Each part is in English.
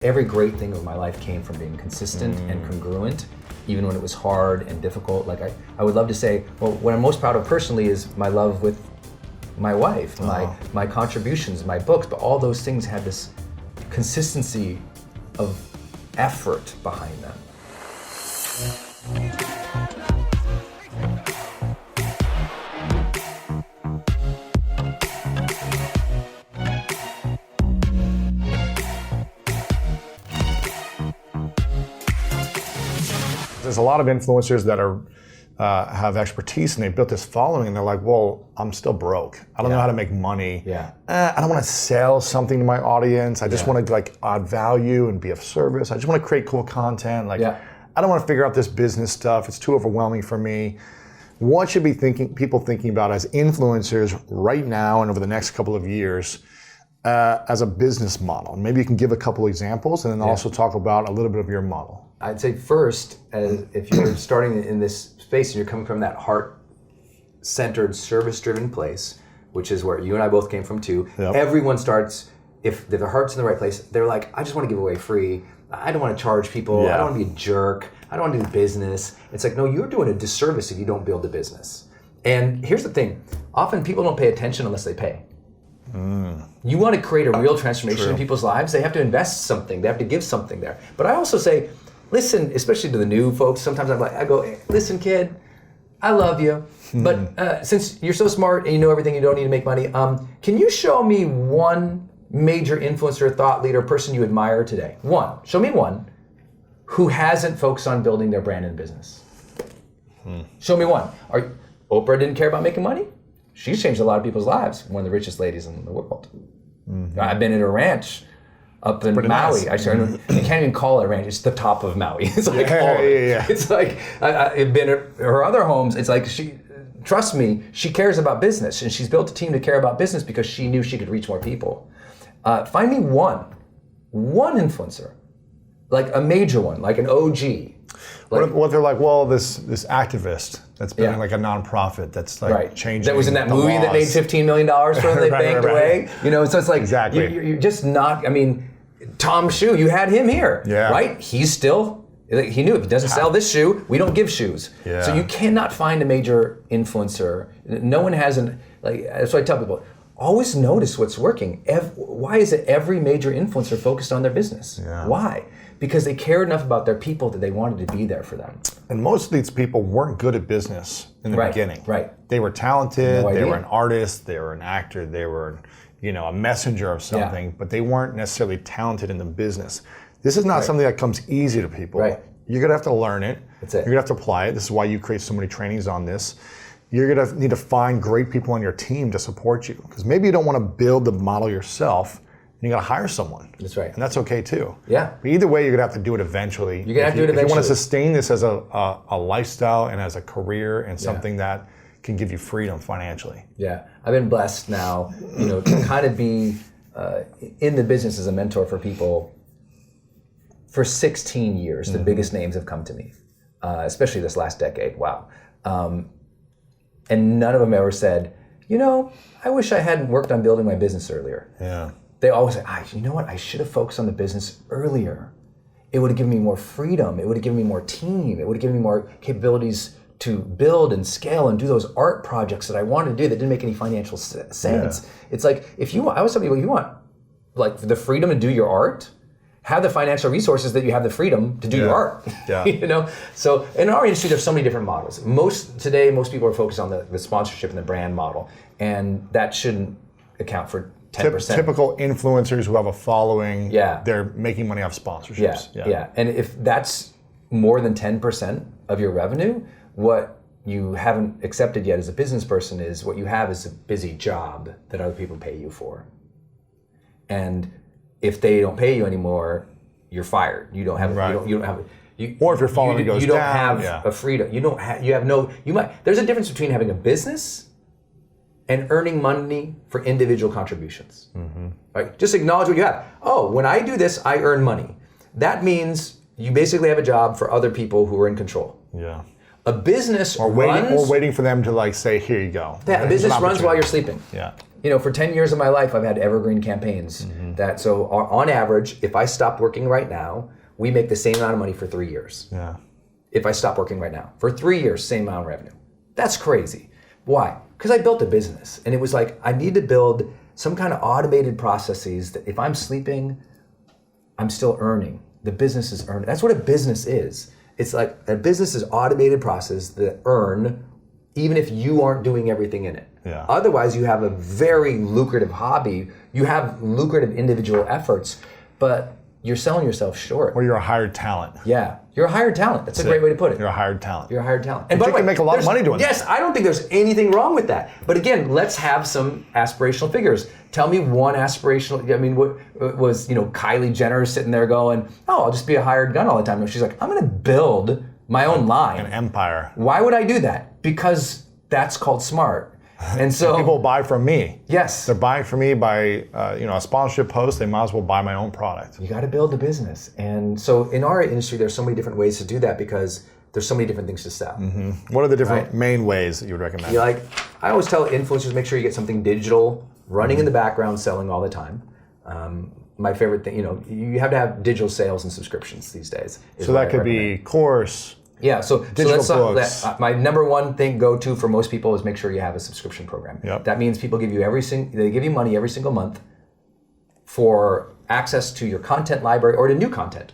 Every great thing of my life came from being consistent and congruent, even when it was hard and difficult. Like I would love to say, well, what I'm most proud of personally is my love with my wife, my contributions, my books, but all those things had this consistency of effort behind them. There's a lot of influencers that are have expertise and they built this following and they're like, well, I'm still broke. I don't know how to make money. I don't want to sell something to my audience. I just want to like add value and be of service. I just want to create cool content. Like, I don't want to figure out this business stuff. It's too overwhelming for me. What should be people thinking about as influencers right now and over the next couple of years as a business model? Maybe you can give a couple examples and then also talk about a little bit of your model. I'd say first, if you're starting in this space and you're coming from that heart-centered, service-driven place, which is where you and I both came from too, everyone starts, if their heart's in the right place, they're like, I just want to give away free. I don't want to charge people. I don't want to be a jerk. I don't want to do business. It's like, no, you're doing a disservice if you don't build a business. And here's the thing. Often people don't pay attention unless they pay. You want to create a real transformation in people's lives, they have to invest something. They have to give something there. But I also say, listen, especially to the new folks, sometimes I go, hey, listen, kid, I love you, but since you're so smart and you know everything, you don't need to make money, can you show me one major influencer, thought leader, person you admire today? One. Show me one who hasn't focused on building their brand and business. Show me one. Oprah didn't care about making money? She's changed a lot of people's lives, one of the richest ladies in the world. I've been at a ranch up in Maui. Nice. You can't even call it a ranch. It's the top of Maui. It's like It's like I've been at her other homes. It's like trust me, she cares about business, and she's built a team to care about business because she knew she could reach more people. Find me one influencer, like a major one, like an OG. Like, what they're like, well, this activist that's building like a nonprofit that's like changing. That was in that movie that made $15 million for them. They banked away. You know, so it's like you're just not. I mean, Tom Shoe, you had him here, right? He's still. He knew if he doesn't sell this shoe, we don't give shoes. So you cannot find a major influencer. No one has that's why I tell people. Always notice what's working. Why is it every major influencer focused on their business? Why? Because they cared enough about their people that they wanted to be there for them. And most of these people weren't good at business in the beginning. They were talented, they were an artist, they were an actor, they were a messenger of something, but they weren't necessarily talented in the business. This is not something that comes easy to people. You're gonna have to learn it. That's it. You're gonna have to apply it. This is why you create so many trainings on this. You're gonna need to find great people on your team to support you. Because maybe you don't wanna build the model yourself, and you gotta hire someone. That's right. And that's okay too. But either way, you're gonna have to do it eventually. You're gonna have to do it eventually. If you wanna sustain this as a lifestyle and as a career and something that can give you freedom financially. I've been blessed now, to kind of be in the business as a mentor for people for 16 years. The biggest names have come to me, especially this last decade. Wow. And none of them ever said, I wish I hadn't worked on building my business earlier. They always say, you know what? I should have focused on the business earlier. It would have given me more freedom. It would have given me more team. It would have given me more capabilities to build and scale and do those art projects that I wanted to do that didn't make any financial sense. It's like, I always tell people, you want like the freedom to do your art, have the financial resources that you have the freedom to do your art. So in our industry, there's so many different models. Most people are focused on the sponsorship and the brand model, and that shouldn't account for 10%. Typical influencers who have a following, they're making money off sponsorships. And if that's more than 10% of your revenue, what you haven't accepted yet as a business person is what you have is a busy job that other people pay you for. And if they don't pay you anymore, you're fired. You don't have. You don't have. Or if your following goes down, you don't have a freedom. You don't have. You have no. You might. There's a difference between having a business and earning money for individual contributions. Right? Just acknowledge what you have. Oh, when I do this, I earn money. That means you basically have a job for other people who are in control. A business waiting for them to like say, here you go. A business runs while you're sleeping. For 10 years of my life, I've had evergreen campaigns So on average, if I stopped working right now, we make the same amount of money for 3 years. Yeah. If I stop working right now. For 3 years, same amount of revenue. That's crazy. Why? Because I built a business, and it was like, I need to build some kind of automated processes that if I'm sleeping, I'm still earning. The business is earning. That's what a business is. It's like a business is automated process that earn even if you aren't doing everything in it. Yeah. Otherwise, you have a very lucrative hobby. You have lucrative individual efforts, but you're selling yourself short. Or you're a hired talent. Yeah, you're a hired talent. That's a great way to put it. You're a hired talent. You're a hired talent. And by the way, you can make a lot of money doing that. Yes, I don't think there's anything wrong with that. But again, let's have some aspirational figures. Tell me one aspirational. I mean, what was Kylie Jenner sitting there going, "Oh, I'll just be a hired gun all the time." No, she's like, "I'm going to build my own line, an empire." Why would I do that? Because that's called smart. And so people buy from me. Yes, they're buying from me by a sponsorship post. They might as well buy my own product. You got to build a business, and so in our industry, there's so many different ways to do that because there's so many different things to sell. Mm-hmm. What are the different main ways that you would recommend? I always tell influencers, make sure you get something digital running in the background, selling all the time. My favorite thing, you have to have digital sales and subscriptions these days. So that could be course. Yeah, so digital books. My number one thing go-to for most people is make sure you have a subscription program. Yep. That means people give you they give you money every single month for access to your content library or to new content.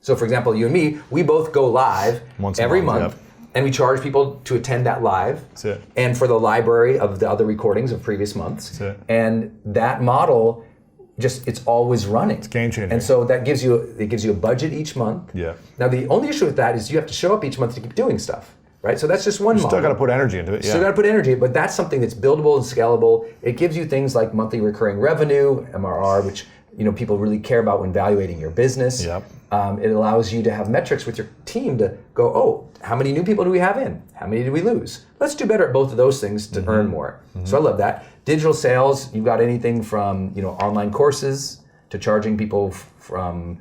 So for example, you and me, we both go live every month. And we charge people to attend that live. That's it. And for the library of the other recordings of previous months. That's it. And that model it's always running. It's game changing. And so that gives you a budget each month. Yeah. Now the only issue with that is you have to show up each month to keep doing stuff, right? So that's just one model. Still got to put energy into it. Yeah. Still got to put energy, but that's something that's buildable and scalable. It gives you things like monthly recurring revenue, MRR, which people really care about when evaluating your business. Yep. It allows you to have metrics with your team to go, oh, how many new people do we have in? How many did we lose? Let's do better at both of those things to earn more. So I love that. Digital sales, you've got anything from online courses to charging people from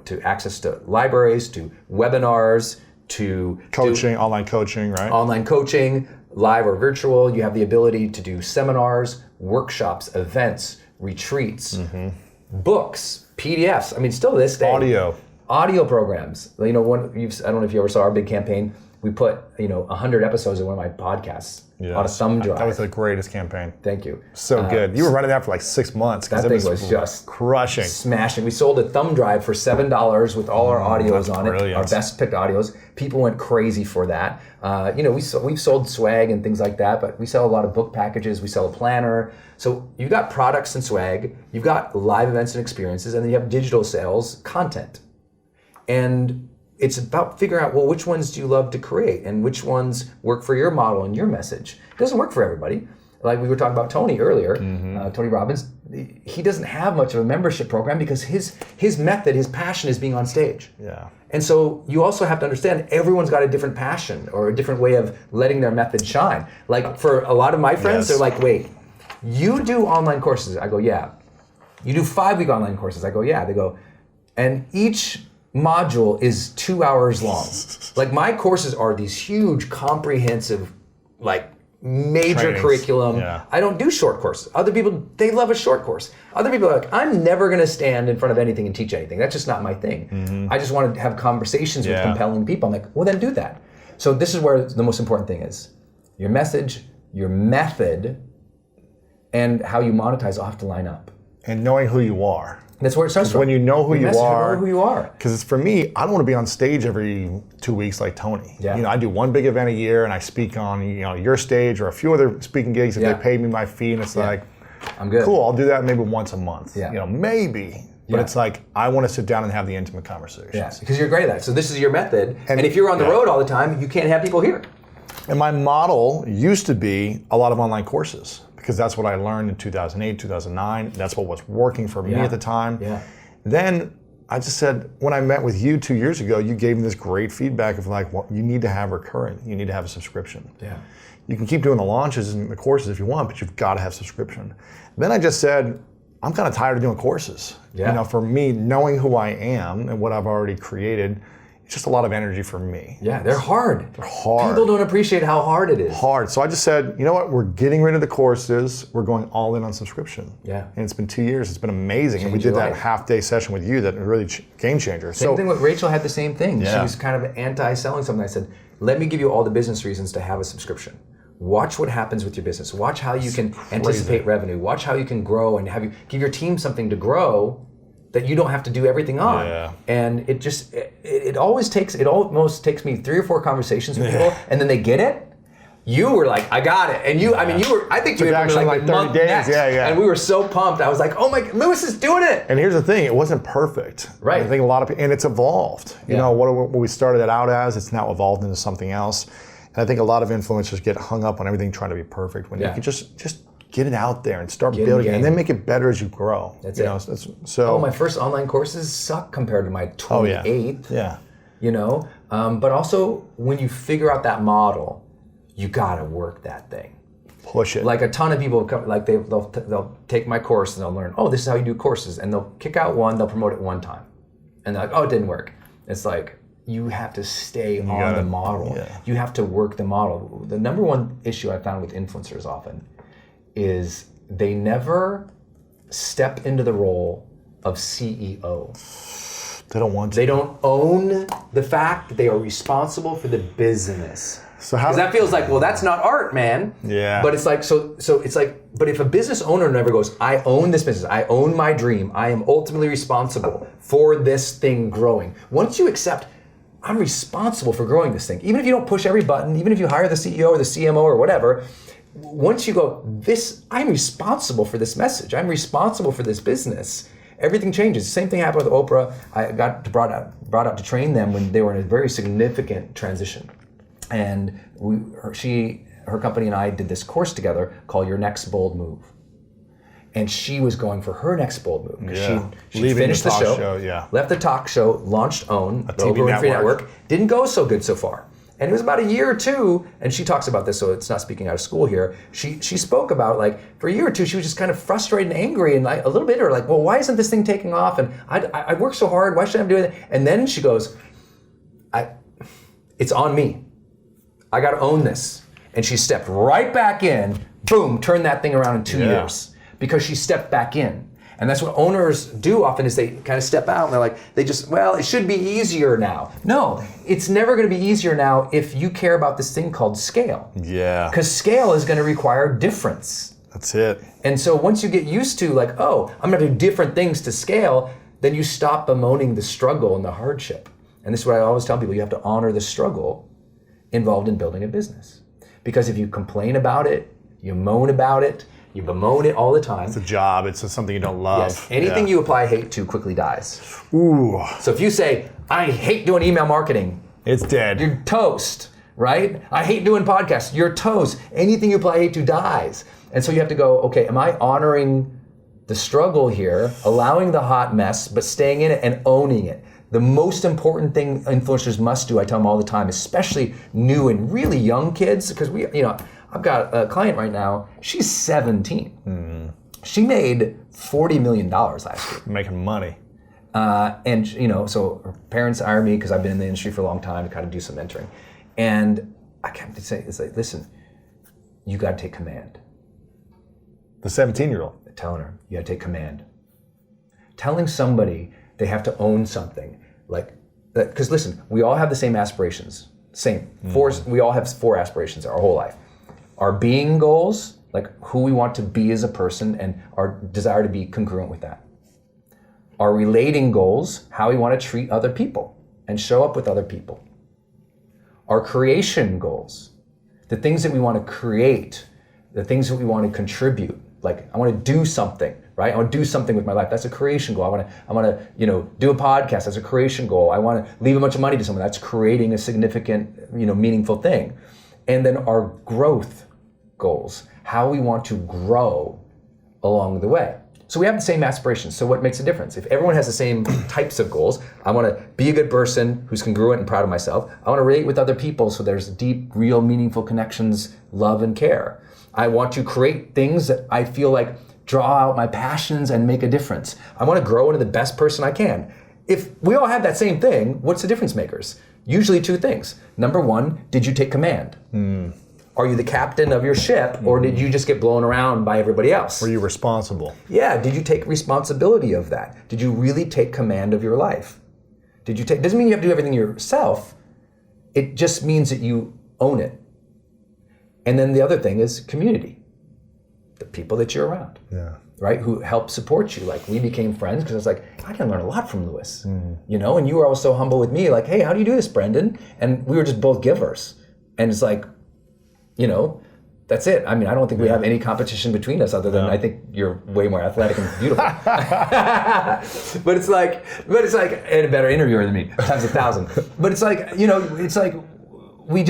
to access to libraries, to webinars, to coaching, online coaching, right? Online coaching, live or virtual. You have the ability to do seminars, workshops, events, retreats, books, PDFs. I mean, still to this day. Audio programs. I don't know if you ever saw our big campaign. We put 100 episodes of one of my podcasts on a thumb drive. That was the greatest campaign. Thank you. So good. You were running that for like 6 months. That thing was just crushing, smashing. We sold a thumb drive for $7 with all our audios on it, our best picked audios. People went crazy for that. We've sold swag and things like that, but we sell a lot of book packages. We sell a planner. So you've got products and swag. You've got live events and experiences, and then you have digital sales, content. And it's about figuring out, well, which ones do you love to create and which ones work for your model and your message. It doesn't work for everybody. Like we were talking about Tony earlier, Tony Robbins, he doesn't have much of a membership program because his method, his passion is being on stage. Yeah. And so you also have to understand everyone's got a different passion or a different way of letting their method shine. Like for a lot of my friends, they're like, wait, you do online courses? I go, yeah. You do 5-week online courses? I go, yeah. They go, and each module is 2 hours long. Like my courses are these huge, comprehensive, like major trainings. Curriculum. Yeah. I don't do short courses. Other people, they love a short course. Other people are like, I'm never going to stand in front of anything and teach anything. That's just not my thing. I just want to have conversations with compelling people. I'm like, well, then do that. So this is where the most important thing is. Your message, your method, and how you monetize all have to line up. And knowing who you are. That's where it starts from. When you know who you are. Because Because for me, I don't want to be on stage every 2 weeks like Tony. Yeah. I do one big event a year and I speak on your stage or a few other speaking gigs if they pay me my fee, and it's like, I'm good. Cool, I'll do that maybe once a month. Yeah. Maybe. But it's like, I want to sit down and have the intimate conversations. Yeah, because you're great at that. So this is your method. And if you're on the road all the time, you can't have people here. And my model used to be a lot of online courses, because that's what I learned in 2008, 2009. That's what was working for me at the time. Yeah. Then I just said, when I met with you 2 years ago, you gave me this great feedback of like, well, you need to have recurring. You need to have a subscription. Yeah. You can keep doing the launches and the courses if you want, but you've got to have subscription. Then I just said, I'm kind of tired of doing courses. Yeah. For me, knowing who I am and what I've already created, it's just a lot of energy for me. Yeah, they're hard. They're hard. People don't appreciate how hard it is. Hard. So I just said, you know what? We're getting rid of the courses. We're going all in on subscription. Yeah. And it's been 2 years. It's been amazing. And we did that half-day session with you that was really game changer. Same thing with Rachel had the same thing. Yeah. She was kind of anti-selling something. I said, let me give you all the business reasons to have a subscription. Watch what happens with your business. Watch how you can anticipate revenue. Watch how you can grow and give your team something to grow that you don't have to do everything on. Yeah. And it almost takes me 3 or 4 conversations with people, and then they get it. You were like, I got it. And I think you were actually like 30 days. Next. Yeah. And we were so pumped. I was like, oh my, Lewis is doing it. And here's the thing, it wasn't perfect. Right. I think a lot of people, and it's evolved. You know, what we started it out as, it's now evolved into something else. And I think a lot of influencers get hung up on everything trying to be perfect when you can just get it out there and start building it, and then make it better as you grow. That's it. My first online courses suck compared to my 28th. Yeah. You know, but also when you figure out that model, you gotta work that thing. Push it. Like a ton of people come, like they'll take my course and they'll learn, oh, this is how you do courses, and they'll kick out one, they'll promote it one time, and they're like, oh, it didn't work. It's like, you have to stay on the model. Yeah. You have to work the model. The number one issue I found with influencers often is they never step into the role of CEO. They don't want to. They don't own the fact that they are responsible for the business. So how? Because that feels like, well, that's not art, man. Yeah. But it's like, so it's like, but if a business owner never goes, I own this business, I own my dream, I am ultimately responsible for this thing growing. Once you accept, I'm responsible for growing this thing, even if you don't push every button, even if you hire the CEO or the CMO or whatever, once you go, I'm responsible for this message, I'm responsible for this business, everything changes. Same thing happened with Oprah. I got brought out to train them when they were in a very significant transition. And her company and I did this course together called Your Next Bold Move. And she was going for her next bold move. Because she finished the show, left the talk show, launched OWN, the Oprah Winfrey Network. Didn't go so good so far. And it was about a year or two, and she talks about this, so it's not speaking out of school here. She spoke about, like, for a year or two, she was just kind of frustrated and angry and like a little bit, or like, well, why isn't this thing taking off? And I worked so hard, why should I be doing it? And then she goes, it's on me. I got to own this. And she stepped right back in, boom, turned that thing around in 2 years. Because she stepped back in. And that's what owners do often, is they kind of step out and they're like, it should be easier now. No, it's never going to be easier now if you care about this thing called scale. Yeah. Because scale is going to require difference. That's it. And so once you get used to, like, oh, I'm going to do different things to scale, then you stop bemoaning the struggle and the hardship. And this is what I always tell people, you have to honor the struggle involved in building a business. Because if you complain about it, you moan about it, you bemoan it all the time. It's a job. It's something you don't love. Yes. Anything you apply hate to quickly dies. Ooh. So if you say, I hate doing email marketing, it's dead. You're toast, right? I hate doing podcasts. You're toast. Anything you apply hate to dies. And so you have to go, okay, am I honoring the struggle here, allowing the hot mess, but staying in it and owning it? The most important thing influencers must do, I tell them all the time, especially new and really young kids, because I've got a client right now, she's 17. Mm. She made $40 million last year. Making money. And so her parents hire me because I've been in the industry for a long time to kind of do some mentoring. And I kept saying, it's like, listen, you got to take command. The 17-year-old. Telling her, you got to take command. Telling somebody they have to own something, like that, because listen, we all have the same aspirations. We all have 4 aspirations our whole life. Our being goals, like who we want to be as a person and our desire to be congruent with that. Our relating goals, how we want to treat other people and show up with other people. Our creation goals, the things that we want to create, the things that we want to contribute. Like, I want to do something, right? I want to do something with my life. That's a creation goal. I want to, do a podcast. That's a creation goal. I want to leave a bunch of money to someone. That's creating a significant, meaningful thing. And then our growth goals, how we want to grow along the way. So we have the same aspirations. So what makes a difference? If everyone has the same types of goals, I want to be a good person who's congruent and proud of myself. I want to relate with other people so there's deep, real, meaningful connections, love, and care. I want to create things that I feel like draw out my passions and make a difference. I want to grow into the best person I can. if we all have that same thing, what's the difference makers? Usually two things. Number one, did you take command? Are you the captain of your ship, or did you just get blown around by everybody else? Were you responsible? Yeah, did you take responsibility of that? Did you really take command of your life? Doesn't mean you have to do everything yourself. It just means that you own it. And then the other thing is community. The people that you're around. Yeah. Right? Who help support you. Like, we became friends because I was like, I can learn a lot from Lewis. You know, and you were always so humble with me, like, hey, how do you do this, Brendon? And we were just both givers. And it's like, you know, that's it. I mean, I don't think we have any competition between us other than I think you're way more athletic and beautiful. but it's like, and a better interviewer than me, times 1,000. But it's like, you know, it's like we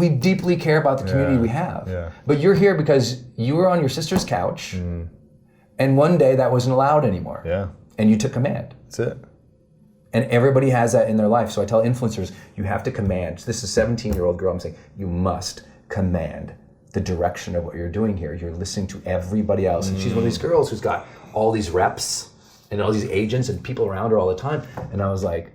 deeply care about the community we have. Yeah. But you're here because you were on your sister's couch, and one day that wasn't allowed anymore. Yeah. And you took command. That's it. And everybody has that in their life. So I tell influencers, you have to command. This is a 17-year-old girl. I'm saying, you must command the direction of what you're doing here. You're listening to everybody else. And she's one of these girls who's got all these reps and all these agents and people around her all the time. And I was like,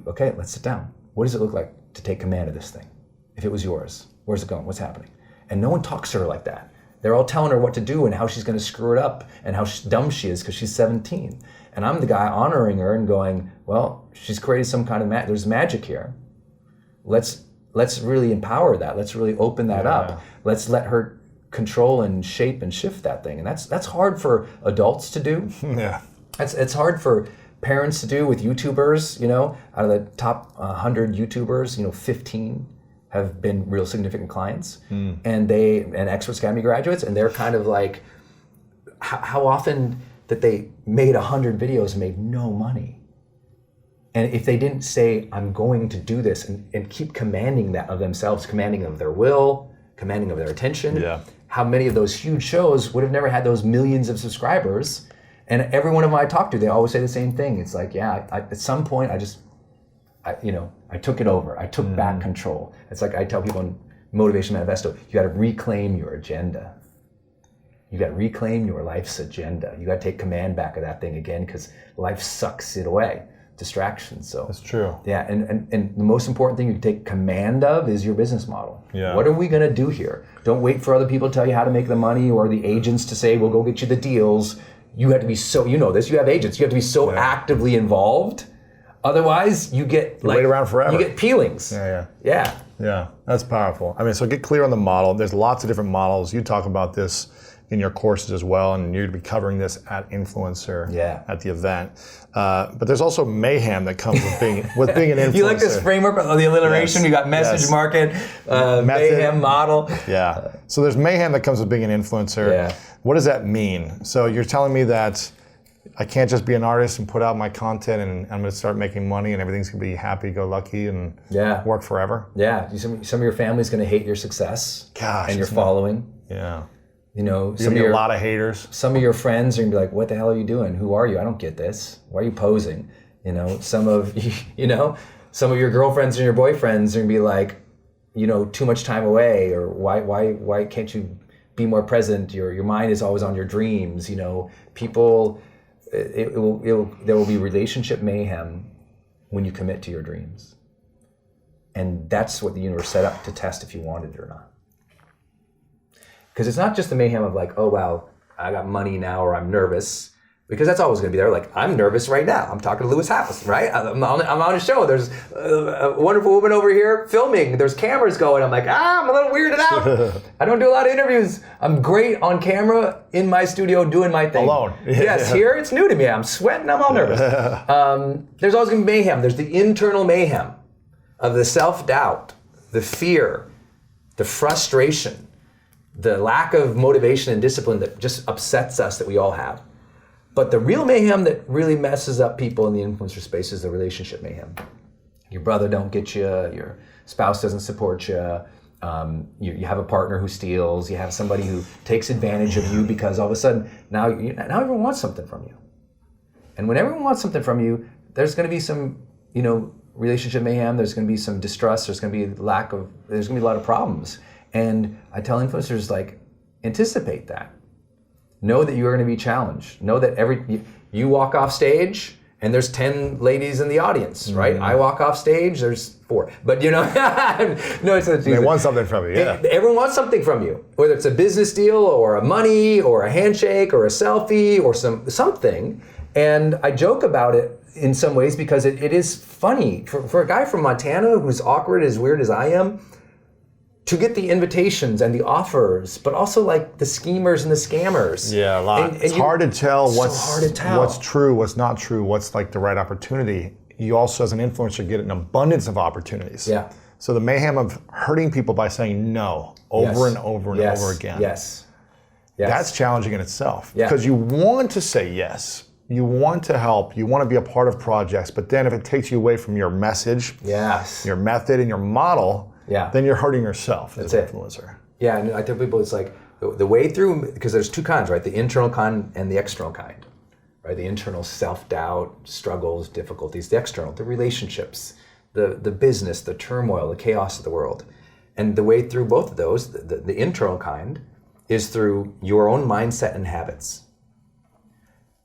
okay, let's sit down. What does it look like to take command of this thing? If it was yours, where's it going? What's happening? And no one talks to her like that. They're all telling her what to do and how she's going to screw it up and how dumb she is because she's 17. And I'm the guy honoring her and going, well, she's created some kind of there's magic here. Let's really empower that. Let's really open that up. Let's let her control and shape and shift that thing. And that's hard for adults to do. Yeah. It's hard for parents to do with YouTubers. You know, out of the top 100 YouTubers, you know, 15 have been real significant clients, and Experts Academy graduates, and they're kind of like, how often that they made 100 videos and made no money. And if they didn't say, I'm going to do this, and keep commanding that of themselves, commanding of their will, commanding of their attention, how many of those huge shows would have never had those millions of subscribers? And every one of them I talk to, they always say the same thing. It's like, at some point, I took it over. I took back control. It's like I tell people in Motivational Manifesto, you got to reclaim your agenda. You got to reclaim your life's agenda. You got to take command back of that thing again, because life sucks it away. Distractions. So that's true. Yeah, and the most important thing you can take command of is your business model. Yeah. What are we going to do here? Don't wait for other people to tell you how to make the money, or the agents to say, we'll go get you the deals. You have to be you know this, you have agents. You have to be so actively involved. Otherwise, you get wait around forever. You get peelings. Yeah, that's powerful. I mean, so get clear on the model. There's lots of different models. You talk about this in your courses as well, and you're going to be covering this at Influencer at the event. But there's also mayhem that comes with being an influencer. You like this framework of the alliteration? Yes. You got message, market, mayhem, model. Yeah. So there's mayhem that comes with being an influencer. Yeah. What does that mean? So you're telling me that I can't just be an artist and put out my content and I'm going to start making money and everything's going to be happy-go-lucky and work forever? Yeah. Some of your family's going to hate your success and your following. Yeah. You know, there's a lot of haters. Some of your friends are going to be like, what the hell are you doing? Who are you? I don't get this. Why are you posing? You know, some of your girlfriends and your boyfriends are going to be like, you know, too much time away, or why can't you be more present? Your mind is always on your dreams. You know, people, there will be relationship mayhem when you commit to your dreams. And that's what the universe set up to test if you wanted it or not. Because it's not just the mayhem of like, oh, wow, I got money now, or I'm nervous. Because that's always going to be there. Like, I'm nervous right now. I'm talking to Lewis House, right? I'm on a show. There's a wonderful woman over here filming. There's cameras going. I'm like, I'm a little weirded out. I don't do a lot of interviews. I'm great on camera in my studio doing my thing. Alone. Yes, here it's new to me. I'm sweating. I'm all nervous. There's always going to be mayhem. There's the internal mayhem of the self-doubt, the fear, the frustration, the lack of motivation and discipline that just upsets us, that we all have. But the real mayhem that really messes up people in the influencer space is the relationship mayhem. Your brother don't get you, your spouse doesn't support you, you have a partner who steals, you have somebody who takes advantage of you because all of a sudden now everyone wants something from you. And when everyone wants something from you, there's going to be some, you know, relationship mayhem, there's going to be some distrust, there's going to be there's going to be a lot of problems. And I tell influencers, like, anticipate that. Know that you are going to be challenged. Know that you walk off stage and there's 10 ladies in the audience, right? I walk off stage, there's 4. But no, they want something from you, yeah. Everyone wants something from you, whether it's a business deal or a money or a handshake or a selfie or something. And I joke about it in some ways because it is funny. For a guy from Montana who's awkward, as weird as I am, to get the invitations and the offers, but also like the schemers and the scammers. Yeah, a lot. It's hard to tell what's true, what's not true, what's like the right opportunity. You also, as an influencer, get an abundance of opportunities. Yeah. So the mayhem of hurting people by saying no over and over and over again. Yes. That's challenging in itself. Yeah. Because you want to say yes. You want to help. You want to be a part of projects. But then if it takes you away from your message, your method, and your model, then you're hurting yourself as an influencer. Yeah, and I tell people it's like the way through, because there's 2 kinds, right? The internal kind and the external kind, right? The internal self-doubt, struggles, difficulties. The external, the relationships, the business, the turmoil, the chaos of the world. And the way through both of those, the internal kind, is through your own mindset and habits.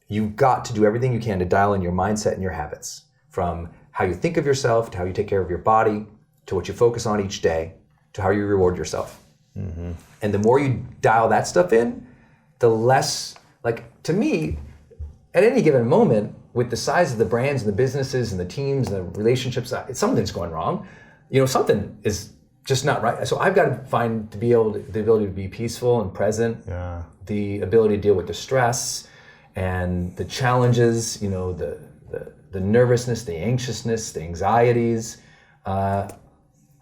You've got to do everything you can to dial in your mindset and your habits, from how you think of yourself to how you take care of your body, to what you focus on each day, to how you reward yourself. And the more you dial that stuff in, the less, like, to me, at any given moment, with the size of the brands and the businesses and the teams and the relationships, something's going wrong. Something is just not right. So I've got to find the ability to be peaceful and present, the ability to deal with the stress and the challenges, the nervousness, the anxiousness, the anxieties.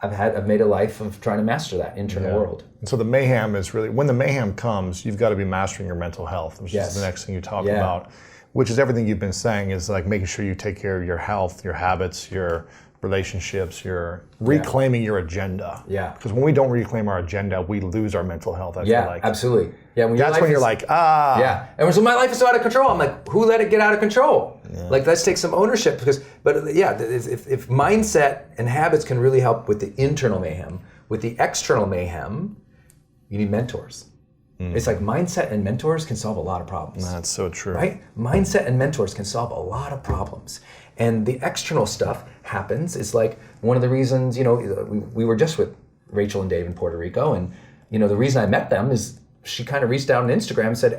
I've made a life of trying to master that internal world. And so the mayhem is really, when the mayhem comes, you've got to be mastering your mental health, which is the next thing you talk about, which is everything you've been saying, is like making sure you take care of your health, your habits, your relationships, your reclaiming your agenda. Yeah. Because when we don't reclaim our agenda, we lose our mental health, I feel like. Absolutely. Yeah, that's when you're like, Yeah, and so my life is so out of control. I'm like, who let it get out of control? Like, let's take some ownership. If mindset and habits can really help with the internal mayhem, with the external mayhem, you need mentors. It's like mindset and mentors can solve a lot of problems. That's so true. Right? Mindset and mentors can solve a lot of problems. And the external stuff happens. It's like one of the reasons, we were just with Rachel and Dave in Puerto Rico, and the reason I met them is she kind of reached out on Instagram and said,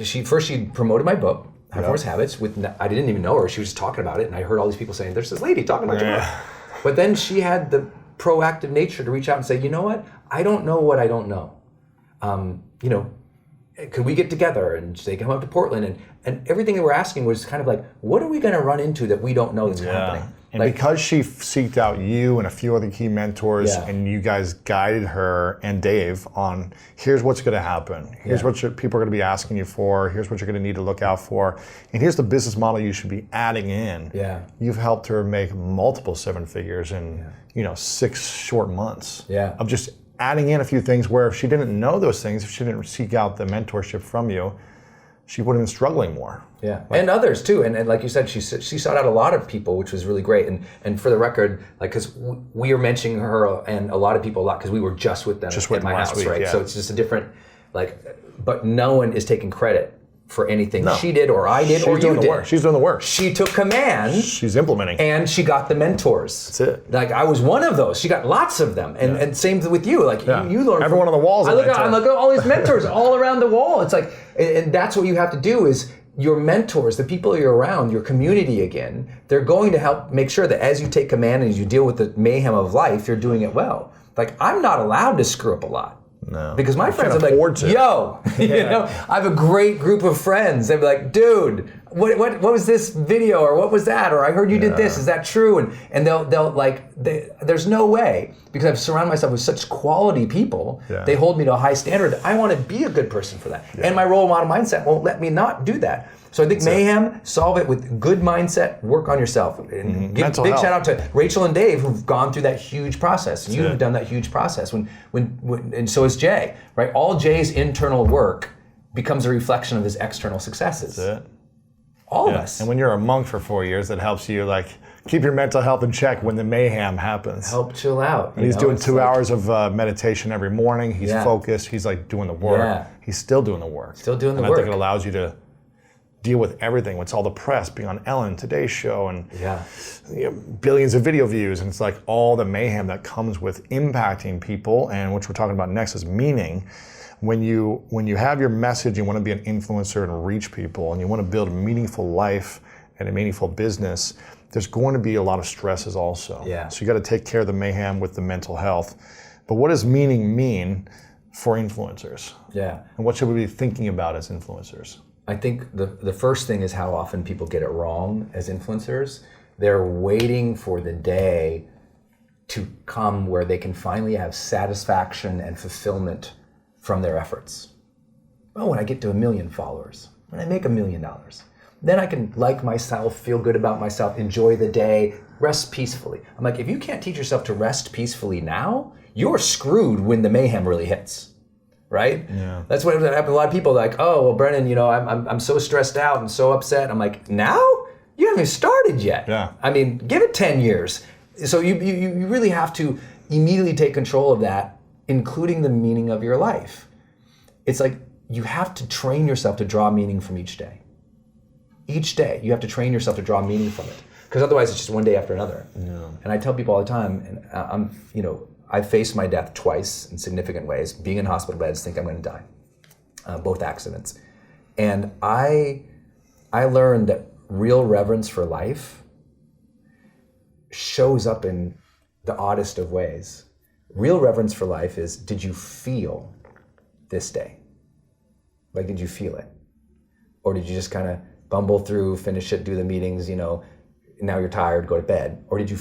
she promoted my book, High Performance Habits, I didn't even know her. She was just talking about it, and I heard all these people saying, there's this lady talking about your book. But then she had the proactive nature to reach out and say, you know what? I don't know what I don't know. Could we get together? And they come up to Portland, and everything they were asking was kind of like, what are we going to run into that we don't know that's happening? And because she seeked out you and a few other key mentors, and you guys guided her and Dave on, here's what's going to happen. Here's what people are going to be asking you for. Here's what you're going to need to look out for. And here's the business model you should be adding in. You've helped her make multiple 7 figures in 6 short months of just adding in a few things, where if she didn't know those things, if she didn't seek out the mentorship from you, she would have been struggling more. And others too. And like you said, she sought out a lot of people, which was really great. And for the record, like, because we are mentioning her and a lot of people a lot because we were just with them at my house, right? So it's just a different, but no one is taking credit for anything she did or I did or you did. She's doing the work. She took command. She's implementing. And she got the mentors. That's it. Like, I was one of those. She got lots of them. And same with you. Like, you learn. Everyone on the walls. I look at all these mentors all around the wall. It's like, and that's what you have to do is your mentors, the people you're around, your community again, they're going to help make sure that as you take command and as you deal with the mayhem of life, you're doing it well. Like, I'm not allowed to screw up a lot. No. Because my friends are like, yo, I have a great group of friends. They'd be like, dude, what was this video, or what was that, or I heard you did this. Is that true? And they'll like, there's no way, because I've surrounded myself with such quality people. They hold me to a high standard. I want to be a good person for that, and my role model mindset won't let me not do that. So I think mayhem, solve it with good mindset, work on yourself. And give a big shout out to Rachel and Dave, who've gone through that huge process. You have done that huge process. And so is Jay, right? All Jay's internal work becomes a reflection of his external successes. That's it. All of us. And when you're a monk for 4 years, that helps you keep your mental health in check when the mayhem happens. Help chill out. And he's doing 2 hours of meditation every morning. He's focused. He's doing the work. He's still doing the work. Still doing the work. work. I think it allows you to deal with everything. It's all the press, being on Ellen, Today's Show, and billions of video views. And it's like all the mayhem that comes with impacting people, and which we're talking about next is meaning. When you have your message, you want to be an influencer and reach people, and you want to build a meaningful life and a meaningful business, there's going to be a lot of stresses also. So you got to take care of the mayhem with the mental health. But what does meaning mean for influencers? And what should we be thinking about as influencers? I think the first thing is how often people get it wrong as influencers. They're waiting for the day to come where they can finally have satisfaction and fulfillment from their efforts. Oh, when I get to 1 million followers, when I make $1 million, then I can like myself, feel good about myself, enjoy the day, rest peacefully. I'm like, if you can't teach yourself to rest peacefully now, you're screwed when the mayhem really hits, right? That's what happened to a lot of people. Like, oh, well, Brendon, I'm so stressed out and so upset. I'm like, now? You haven't even started yet. I mean, give it 10 years. So you really have to immediately take control of that, including the meaning of your life. It's like you have to train yourself to draw meaning from each day. Each day, you have to train yourself to draw meaning from it, because otherwise it's just one day after another. And I tell people all the time, and I faced my death twice in significant ways. Being in hospital beds, think I'm going to die, both accidents. And I learned that real reverence for life shows up in the oddest of ways. Real reverence for life is, did you feel this day? Like, did you feel it? Or did you just kind of bumble through, finish it, do the meetings, now you're tired, go to bed? Or did you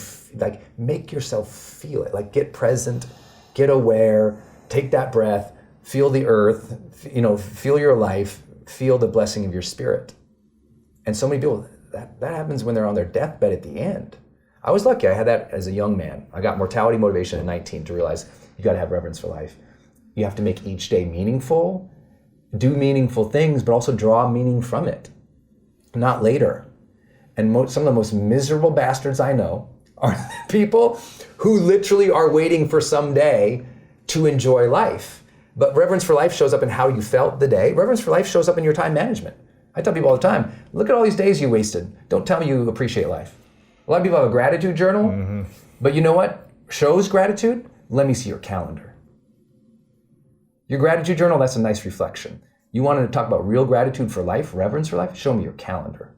make yourself feel it? Like, get present, get aware, take that breath, feel the earth, feel your life, feel the blessing of your spirit. And so many people, that happens when they're on their deathbed at the end. I was lucky, I had that as a young man. I got mortality motivation at 19 to realize you gotta have reverence for life. You have to make each day meaningful, do meaningful things, but also draw meaning from it, not later. And some of the most miserable bastards I know are people who literally are waiting for some day to enjoy life. But reverence for life shows up in how you felt the day. Reverence for life shows up in your time management. I tell people all the time, look at all these days you wasted. Don't tell me you appreciate life. A lot of people have a gratitude journal, but you know what shows gratitude? Let me see your calendar. Your gratitude journal, that's a nice reflection. You wanted to talk about real gratitude for life, reverence for life? Show me your calendar.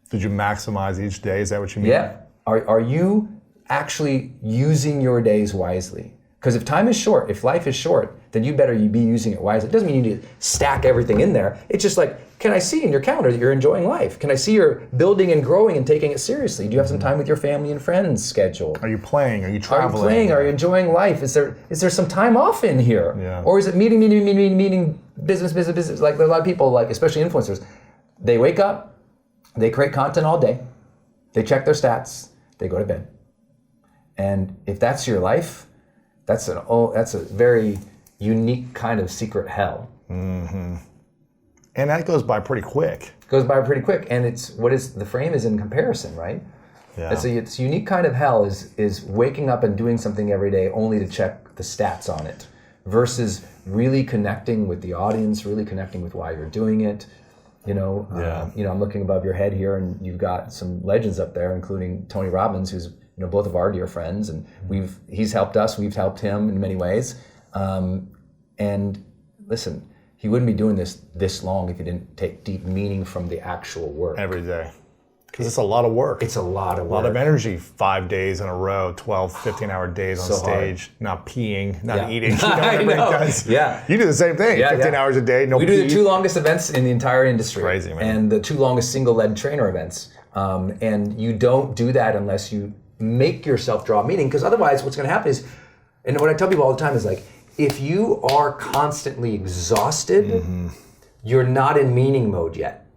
Did you maximize each day? Is that what you mean? Yeah. Are you actually using your days wisely? Because if time is short, if life is short, then you better be using it wisely. It doesn't mean you need to stack everything in there. It's just like, can I see in your calendar that you're enjoying life? Can I see you're building and growing and taking it seriously? Do you have some time with your family and friends scheduled? Are you playing? Are you traveling? Are you playing? Are you enjoying life? Is there some time off in here? Or is it meeting, business? Like a lot of people, like especially influencers, they wake up, they create content all day, they check their stats, they go to bed. And if that's your life, that's a very unique kind of secret hell. And that goes by pretty quick. And the frame is in comparison, right? It's a unique kind of hell is waking up and doing something every day only to check the stats on it, versus really connecting with the audience, really connecting with why you're doing it. I'm looking above your head here, and you've got some legends up there, including Tony Robbins, who's both of our dear friends, and he's helped us, we've helped him in many ways. And listen, he wouldn't be doing this long if he didn't take deep meaning from the actual work. Every day. Because it's a lot of work. It's a lot of work. A lot of energy, 5 days in a row, 12, 15-hour days on stage, hard. Not peeing, not eating. I know. Does. You do the same thing, 15 hours a day, no We do the 2 longest events in the entire industry. Crazy, man. And the 2 longest single-led trainer events. And you don't do that unless you make yourself draw meaning, because otherwise what's going to happen is, and what I tell people all the time is like, if you are constantly exhausted, you're not in meaning mode yet.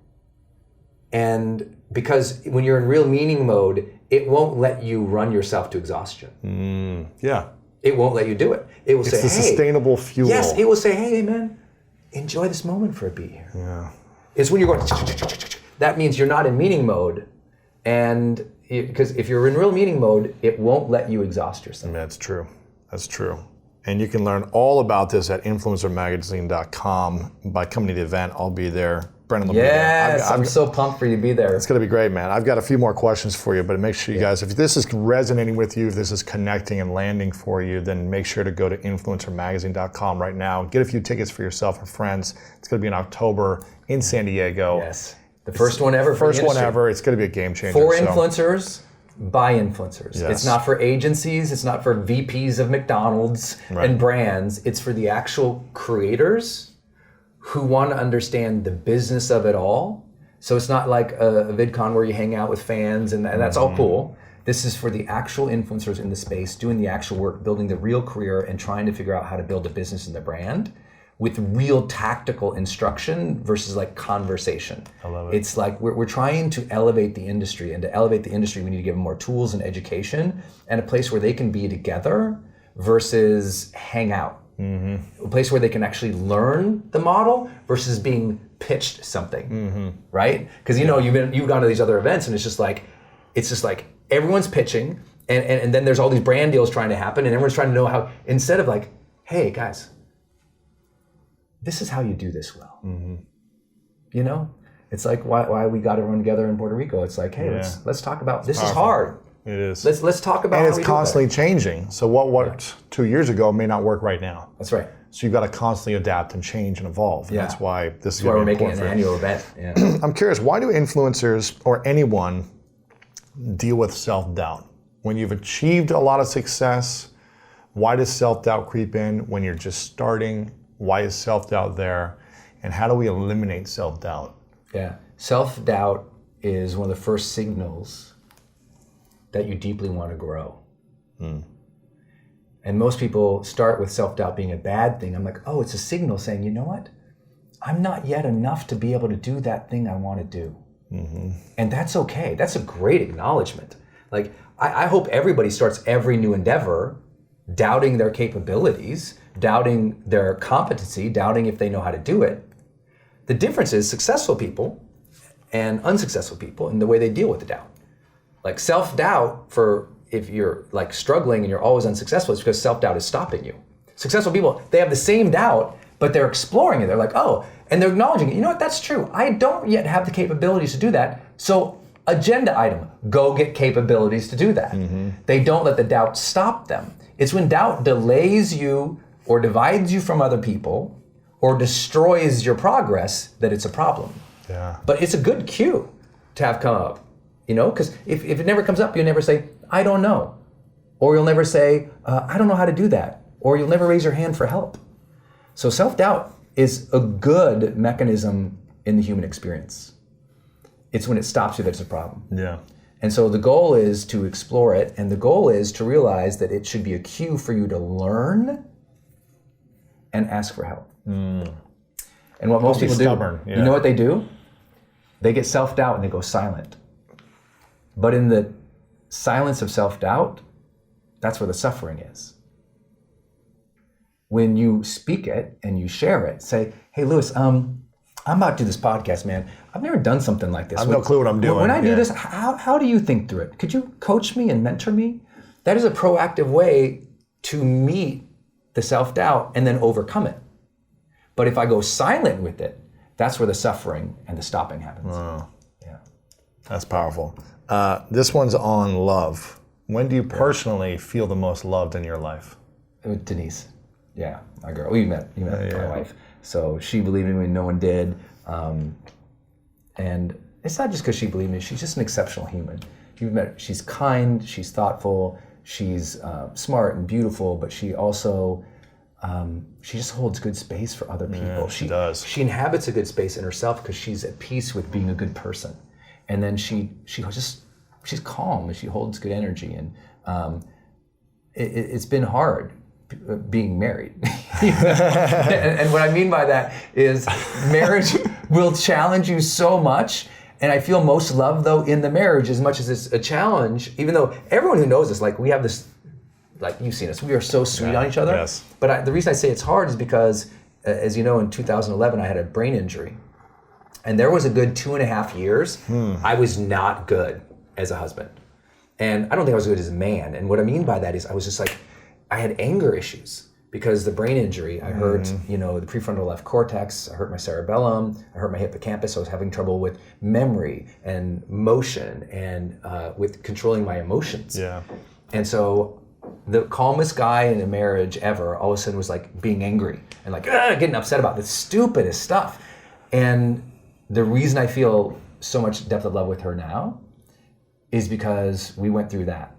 And because when you're in real meaning mode, it won't let you run yourself to exhaustion. It won't let you do it. It will say, hey, sustainable fuel. Yes, it will say, hey man, enjoy this moment for a beat here. It's when you're going, that means you're not in meaning mode. And because if you're in real meaning mode, it won't let you exhaust yourself. That's true. That's true. And you can learn all about this at influencermagazine.com. By coming to the event, I'll be there Brendon will be there. Yes, I'm so pumped for you to be there. It's going to be great, man. I've got a few more questions for you, but make sure you guys, if this is resonating with you, if this is connecting and landing for you, then make sure to go to influencermagazine.com right now. Get a few tickets for yourself and friends. It's going to be in October in San Diego. Yes. The first one ever. First one ever. It's going to be a game changer. For influencers, by influencers. Yes. It's not for agencies. It's not for VPs of McDonald's and brands. It's for the actual creators who want to understand the business of it all. So it's not like a VidCon where you hang out with fans and that's all cool. This is for the actual influencers in the space, doing the actual work, building the real career and trying to figure out how to build a business and the brand with real tactical instruction versus like conversation. I love it. It's like we're trying to elevate the industry, and to elevate the industry, we need to give them more tools and education and a place where they can be together versus hang out. A place where they can actually learn the model versus being pitched something, right? Because you've gone to these other events and it's just like everyone's pitching and then there's all these brand deals trying to happen and everyone's trying to know how, instead of like, hey guys, this is how you do this well. You know, it's like why we got everyone together in Puerto Rico. It's like, hey, let's talk about this. Is hard. It is. Let's talk about. And it's constantly changing. So what worked 2 years ago may not work right now. That's right. So you've got to constantly adapt and change and evolve. And that's why this is why going we're to be making an annual event. Yeah. I'm curious, why do influencers or anyone deal with self-doubt? When you've achieved a lot of success, why does self-doubt creep in? When you're just starting, why is self-doubt there? And how do we eliminate self-doubt? Yeah. Self-doubt is one of the first signals that you deeply want to grow. And most people start with self-doubt being a bad thing. I'm like, oh, it's a signal saying, you know what? I'm not yet enough to be able to do that thing I want to do. And that's okay. That's a great acknowledgement. Like, I hope everybody starts every new endeavor doubting their capabilities, doubting their competency, doubting if they know how to do it. The difference is successful people and unsuccessful people in the way they deal with the doubt. Like self-doubt, for if you're like struggling and you're always unsuccessful, it's because self-doubt is stopping you. Successful people, they have the same doubt, but they're exploring it. They're like, oh, and they're acknowledging it. You know what, that's true. I don't yet have the capabilities to do that. So agenda item, go get capabilities to do that. They don't let the doubt stop them. It's when doubt delays you or divides you from other people or destroys your progress that it's a problem. Yeah. But it's a good cue to have come up. You know, because if it never comes up, you'll never say, I don't know. Or you'll never say, I don't know how to do that. Or you'll never raise your hand for help. So self-doubt is a good mechanism in the human experience. It's when it stops you that it's a problem. Yeah. And so the goal is to explore it, and the goal is to realize that it should be a cue for you to learn and ask for help. And what most people do, you know what they do? They get self-doubt and they go silent. But in the silence of self-doubt, that's where the suffering is. When you speak it and you share it, say, hey, Lewis, I'm about to do this podcast, man. I've never done something like this. I have no clue what I'm doing. When I do this, how do you think through it? Could you coach me and mentor me? That is a proactive way to meet the self-doubt and then overcome it. But if I go silent with it, that's where the suffering and the stopping happens. Wow. Yeah. That's powerful. This one's on love. When do you personally feel the most loved in your life? With Denise. Yeah, my girl. You met my wife. So she believed in me when no one did. And it's not just because she believed in me, she's just an exceptional human. She's kind, she's thoughtful, she's smart and beautiful, but she also, she just holds good space for other people. Yeah, she does. She inhabits a good space in herself because she's at peace with being a good person. And then she's calm and she holds good energy. And it's been hard being married. and what I mean by that is marriage will challenge you so much. And I feel most love though in the marriage as much as it's a challenge, even though everyone who knows us, like we have this, like you've seen us, we are so sweet on each other. Yes. But the reason I say it's hard is because, as you know, in 2011, I had a brain injury. And there was a good 2.5 years, I was not good as a husband. And I don't think I was good as a man. And what I mean by that is I was just like, I had anger issues because the brain injury, I hurt, the prefrontal left cortex, I hurt my cerebellum, I hurt my hippocampus. I was having trouble with memory and motion and with controlling my emotions. Yeah. And so the calmest guy in a marriage ever all of a sudden was like being angry and like getting upset about the stupidest stuff. And the reason I feel so much depth of love with her now is because we went through that.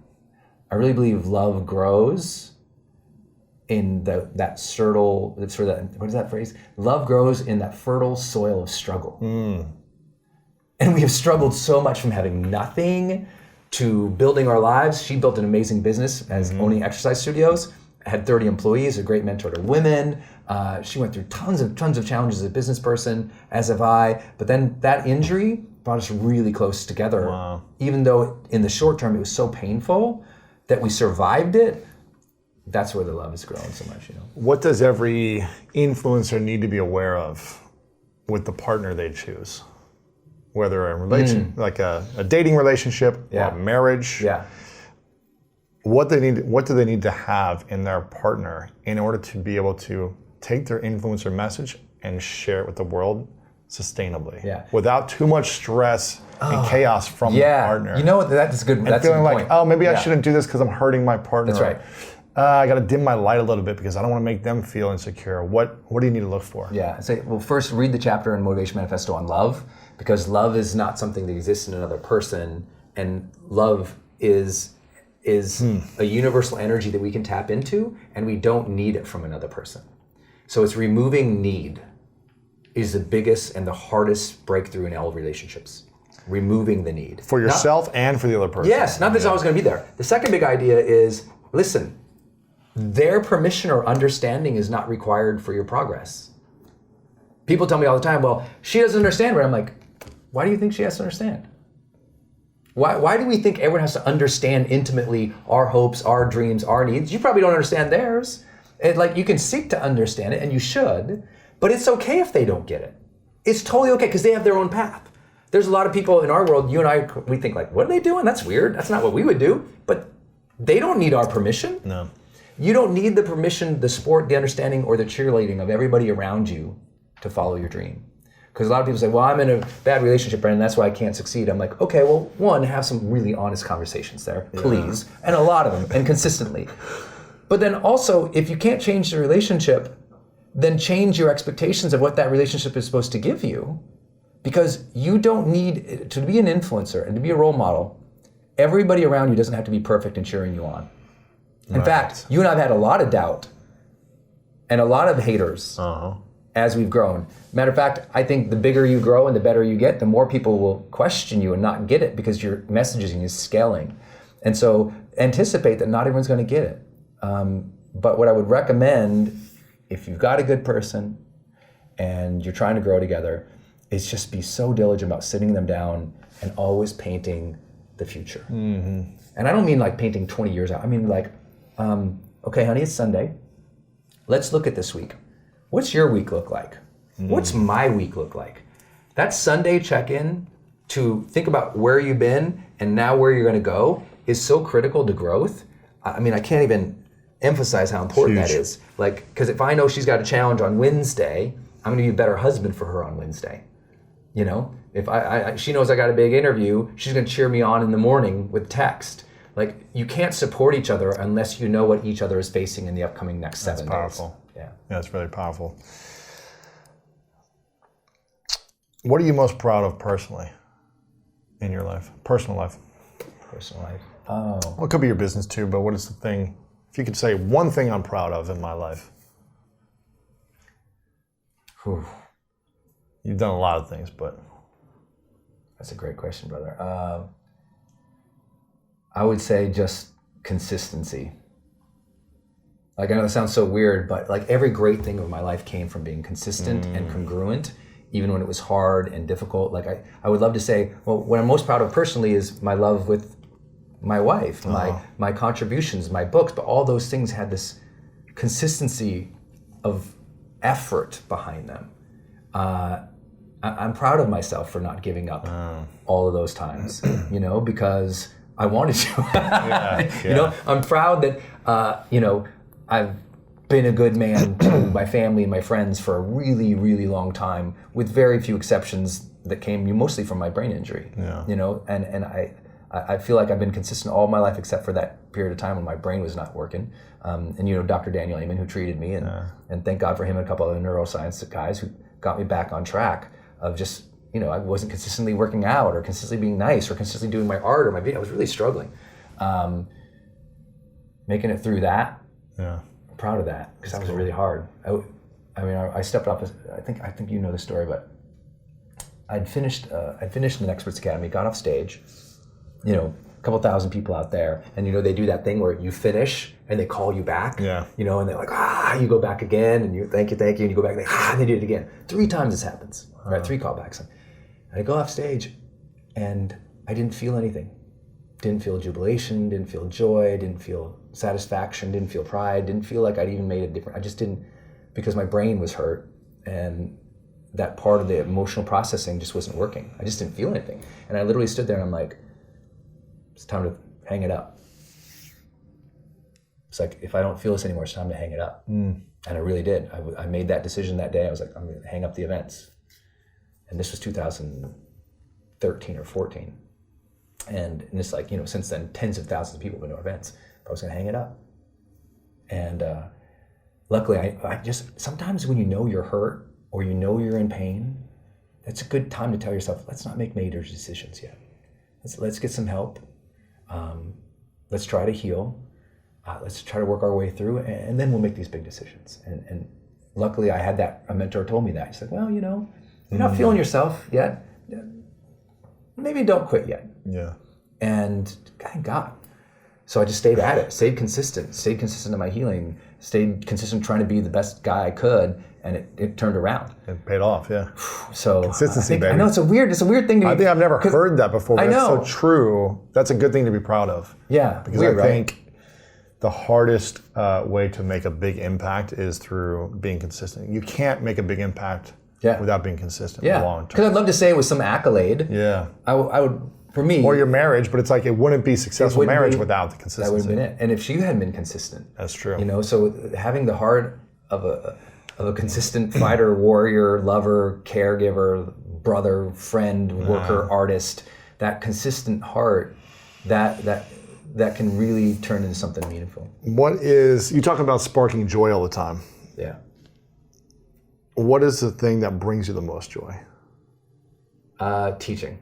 I really believe love grows in that fertile, what is that phrase? Love grows in that fertile soil of struggle. And we have struggled so much from having nothing to building our lives. She built an amazing business as owning exercise studios, had 30 employees, a great mentor to women. She went through tons of challenges as a business person, as have I. But then that injury brought us really close together. Wow. Even though in the short term it was so painful that we survived it. That's where the love has grown so much, What does every influencer need to be aware of with the partner they choose? Whether a like a dating relationship or marriage. Yeah. What do they need to have in their partner in order to be able to take their influencer message and share it with the world sustainably? Yeah. Without too much stress and chaos from the partner. You know what? That's good. And that's feeling a good like, point. maybe I shouldn't do this because I'm hurting my partner. That's right. I got to dim my light a little bit because I don't want to make them feel insecure. What do you need to look for? Yeah. Well, first read the chapter in Motivation Manifesto on love, because love is not something that exists in another person, and love is a universal energy that we can tap into, and we don't need it from another person. So it's removing need is the biggest and the hardest breakthrough in all relationships. Removing the need. For yourself and for the other person. Yes, not that it's always going to be there. The second big idea is, listen, their permission or understanding is not required for your progress. People tell me all the time, well, she doesn't understand, right? I'm like, why do you think she has to understand? Why do we think everyone has to understand intimately our hopes, our dreams, our needs? You probably don't understand theirs. You can seek to understand it, and you should, but it's okay if they don't get it. It's totally okay, because they have their own path. There's a lot of people in our world, you and I, we think like, what are they doing? That's weird. That's not what we would do. But they don't need our permission. No. You don't need the permission, the support, the understanding, or the cheerleading of everybody around you to follow your dream. Because a lot of people say, well, I'm in a bad relationship, Brendon, that's why I can't succeed. I'm like, okay, well, one, have some really honest conversations there, please. And a lot of them, and consistently. But then also, if you can't change the relationship, then change your expectations of what that relationship is supposed to give you. Because you don't need, to be an influencer and to be a role model, everybody around you doesn't have to be perfect in cheering you on. In fact, you and I have had a lot of doubt and a lot of haters as we've grown. Matter of fact, I think the bigger you grow and the better you get, the more people will question you and not get it because your messaging is scaling. And so anticipate that not everyone's going to get it. But what I would recommend, if you've got a good person and you're trying to grow together, is just be so diligent about sitting them down and always painting the future. And I don't mean like painting 20 years out. I mean like, okay, honey, it's Sunday. Let's look at this week. What's your week look like? What's my week look like? That Sunday check-in to think about where you've been and now where you're gonna go is so critical to growth. I mean, I can't even emphasize how important that is. Like, because if I know she's got a challenge on Wednesday, I'm gonna be a better husband for her on Wednesday. You know, if she knows I got a big interview, she's gonna cheer me on in the morning with text. Like, you can't support each other unless you know what each other is facing in the upcoming next 7 days. That's powerful. Yeah, that's really powerful. What are you most proud of personally in your life, personal life? Personal life. Oh. Well, it could be your business too, but what is the thing, if you could say one thing I'm proud of in my life? Whew. You've done a lot of things, but. That's a great question, brother. I would say just consistency. Like, I know that sounds so weird, but like every great thing of my life came from being consistent and congruent, even when it was hard and difficult. Like I would love to say, well, what I'm most proud of personally is my love with my wife, my contributions, my books, but all those things had this consistency of effort behind them. I'm proud of myself for not giving up all of those times, you know, because I wanted to. You know, I'm proud that, you know, I've been a good man to my family and my friends for a really, really long time, with very few exceptions that came mostly from my brain injury. Yeah. You know, and I feel like I've been consistent all my life except for that period of time when my brain was not working. And you know, Dr. Daniel Amen, who treated me, and thank God for him and a couple other neuroscience guys who got me back on track of just, you know, I wasn't consistently working out or consistently being nice or consistently doing my art or my video. I was really struggling. Making it through that. Yeah. I'm proud of that, because that was really hard. I stepped off. I think you know the story, but I'd finished an Experts Academy, got off stage, you know, a couple thousand people out there, and you know they do that thing where you finish and they call you back, you know, and they're like, you go back again, and you thank you, and you go back, and they do it again. 3 times this happens, right? 3 callbacks. And I go off stage, and I didn't feel anything. Didn't feel jubilation, didn't feel joy, didn't feel satisfaction, didn't feel pride, didn't feel like I'd even made a difference. I just didn't, because my brain was hurt, and that part of the emotional processing just wasn't working. I just didn't feel anything. And I literally stood there and I'm like, it's time to hang it up. It's like, if I don't feel this anymore, it's time to hang it up. And I really did. I made that decision that day. I was like, I'm gonna hang up the events. And this was 2013 or 14. And it's like, you know, since then, tens of thousands of people have been to events. But I was gonna hang it up. And luckily, I just, sometimes when you know you're hurt or you know you're in pain, that's a good time to tell yourself, let's not make major decisions yet. Let's get some help. Let's try to heal. Let's try to work our way through, and then we'll make these big decisions. And luckily, I had that, a mentor told me that. He said, well, you know, you're not feeling yourself yet. Maybe don't quit yet. Yeah. And thank God. So I just stayed at it, stayed consistent in my healing, stayed consistent trying to be the best guy I could, and it turned around. It paid off, yeah. So consistency, baby. I know it's a weird thing to. I think I've never heard that before, but it's so true. That's a good thing to be proud of. Yeah, because I think the hardest way to make a big impact is through being consistent. You can't make a big impact without being consistent in the long term. Because I'd love to say it was some accolade. Yeah. I would, for me. Or your marriage, but it's like it wouldn't be successful marriage without the consistency. That would have been it. And if she hadn't been consistent. That's true. You know, so having the heart of a consistent fighter, warrior, lover, caregiver, brother, friend, worker, artist, that consistent heart, that can really turn into something meaningful. You talk about sparking joy all the time. Yeah. What is the thing that brings you the most joy? Teaching.